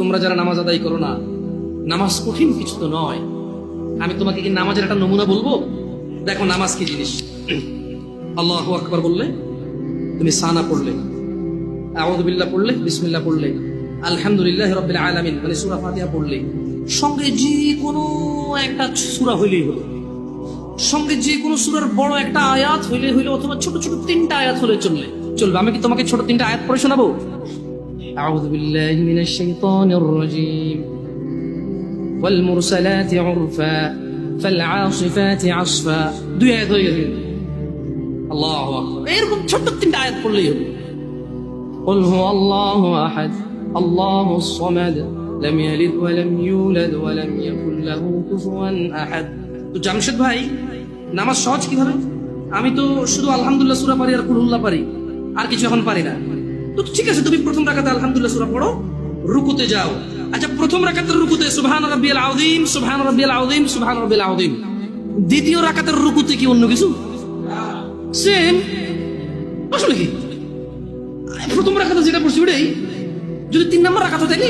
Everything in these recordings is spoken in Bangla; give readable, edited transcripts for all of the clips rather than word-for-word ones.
তোমরা যারা নামাজ আদায় করো না, নামাজ কঠিন কিছু তো নয়। আমি তোমাকে কি নামাজের একটা নমুনা বলবো? দেখো নামাজ কি জিনিস। আল্লাহু আকবার বললে, তুমি সানা পড়লে, আউযু বিল্লাহ পড়লে, বিসমিল্লাহ পড়লে, আলহামদুলিল্লাহি রাব্বিল আলামিন মানে সূরা ফাতিহা পড়লে, সঙ্গে যে কোনো একটা সূরা হইলেই হলো, সঙ্গে যে কোনো সূরার বড় একটা আয়াত হইলে হইলো, অথবা ছোট ছোট তিনটা আয়াত হলে চলবে। আমি কি তোমাকে ছোট তিনটা আয়াত পড়ে শোনাবো? أعوذ بالله من الشيطان الرجيم والمرسلات عرفا فالعاصفات عصفا দুই আয়াত হয়ে গেল। আল্লাহু আকবার। এরকম ছোট তিনটা আয়াত পড়লেই হবে। قل هو الله أحد الله الصمد لم يلد ولم يولد ولم يكن له كفوا أحد। তো জামশেদ ভাই, নামাজ সহজ কিভাবে? আমি তো শুধু আলহামদুলিল্লাহ সূরা পারি আর কুল হুল্লাহ পারি, আর কিছু এখন পারি না। তো ঠিক আছে, তুমি প্রথম রাকাতে আলহামদুলিল্লাহ সূরা পড়ো, রুকুতে যাও। আচ্ছা, প্রথম রাকাতের রুকুতে সুবহান রাব্বিয়াল আযীম, সুবহান রাব্বিয়াল আযীম, সুবহান রাব্বিয়াল আযীম। দ্বিতীয় রাকাতের রুকুতে কি অন্য কিছু? সেম। আসলে কি প্রথম রাকাতে যেটা পড়ছি ওটাই, যদি 3 নাম্বার রাকাত থাকে,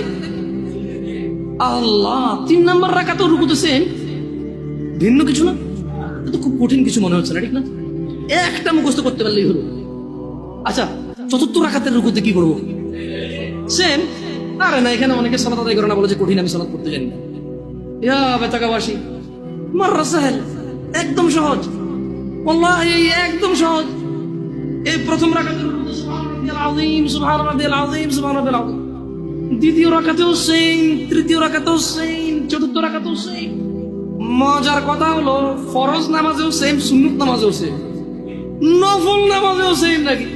আল্লাহ 3 নাম্বার রাকাতের রুকুতে সেম, ভিন্ন কিছু না। এটা খুব কঠিন কিছু মনে হচ্ছে না, ঠিক না? একটা মুখস্থ করতে পারলেই হলো। আচ্ছা, চতুর্থ রাকাতের রুকুতে কি করবো? সেম। আরে না, এখানে অনেকে সালাত আদায় করে না, বলে যে কঠিন, আমি সালাত করতে জানি না। ইয়া বেতাকাবাসী, মাররা সাহেল, একদম সহজ, ওয়াল্লাহি একদম সহজ। এই প্রথম রাকাতের রুকুতে সুবহান রাব্বিয়াল আযীম, সুবহান রাব্বিয়াল আযীম, সুবহান রাব্বিয়াল আযীম। দ্বিতীয় রাকাতেও সেম, তৃতীয় রাকাতেও সেম, চতুর্থ রাকাতেও সেম। মজার কথা হলো, ফরজ নামাজেও সেম, সুন্নত নামাজেও সেম, নফল নামাজেও সেম নাকি?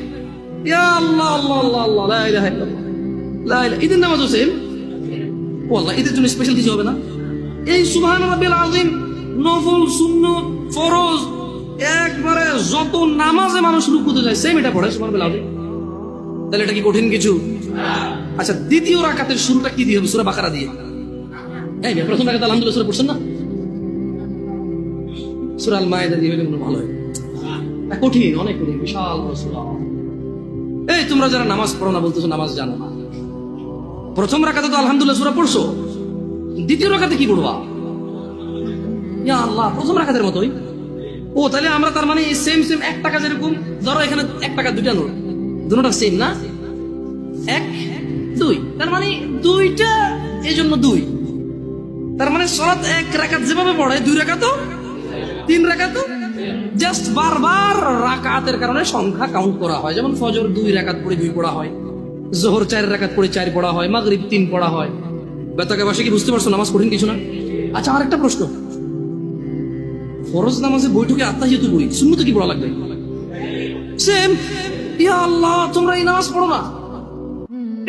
ইয়া আল্লাহ আল্লাহ আল্লাহ আল্লাহ, লা ইলাহা ইল্লাল্লাহ, লা ইলাহা। ঈদের নামাজও সেম। ওয়াল্লাহ, ঈদের জন্য স্পেশাল কিছু হবে না? এই সুবহান রাব্বিল আযীম, নফল, সুন্নত, ফরজ, একবারে যত নামাজে মানুষ রুকুতে যায় সেম এটা পড়ে সুবহান রাব্বিল আযীম। তাহলে এটা কি কঠিন কিছু? আচ্ছা, দ্বিতীয় রাকাতের শুরুটা কি দিয়ে হবে? সূরা বাকারা দিয়ে। এই না, প্রথম রাকাতে আলহামদুলিল্লাহ সূরা পড়ছেন না? সূরা আল মায়েদা দিয়ে হলে মনে ভালো হয়। কঠিন, অনেক কঠিন, বিশাল বড় সূরা। এই তোমরা যারা নামাজ পড়ো না, বলতেছো নামাজ জানো না। প্রথম রাকাতে তো আলহামদুলিল্লাহ সূরা পড়ছো, দ্বিতীয় রাকাতে কি পড়বা? ইয়া আল্লাহ, প্রথম রাকাতের মতোই। ও তাহলে আমরা তার মানে সেম সেম, 1 টাকা যেরকম, ধরো এখানে 1 টাকা দুইটা নোট, দুটোটা সেম না? 1 2, তার মানে দুইটা, এই জন্য 2। তার মানে সালাত 1 রাকাত যেভাবে পড়ে, 2 রাকাতও, 3 রাকাতও, জাস্ট বারবার রাকাতের কারণে সংখ্যা কাউন্ট করা হয়। যেমন ফজর 2 রাকাত পড়ে 2 পড়া হয়, যোহর 4 রাকাত পড়ে 4 পড়া হয়, মাগরিব 3 পড়া হয়। বেতাকাবাসী কি বুঝতে পারছো নামাজ কঠিন কিছু না? আচ্ছা, আরেকটা প্রশ্ন, ফরজ নামাজে বৈঠকে আত্তাহিয়াতু পড়ি, সুন্নতে কি পড়া লাগবে? সেম। ইয়া আল্লাহ, তোমরা এই নামাজ পড়ো না,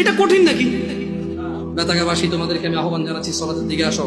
এটা কঠিন নাকি? বেতাকাবাসী, তোমাদেরকে আমি আহ্বান জানাচ্ছি, সালাতের দিকে আসো।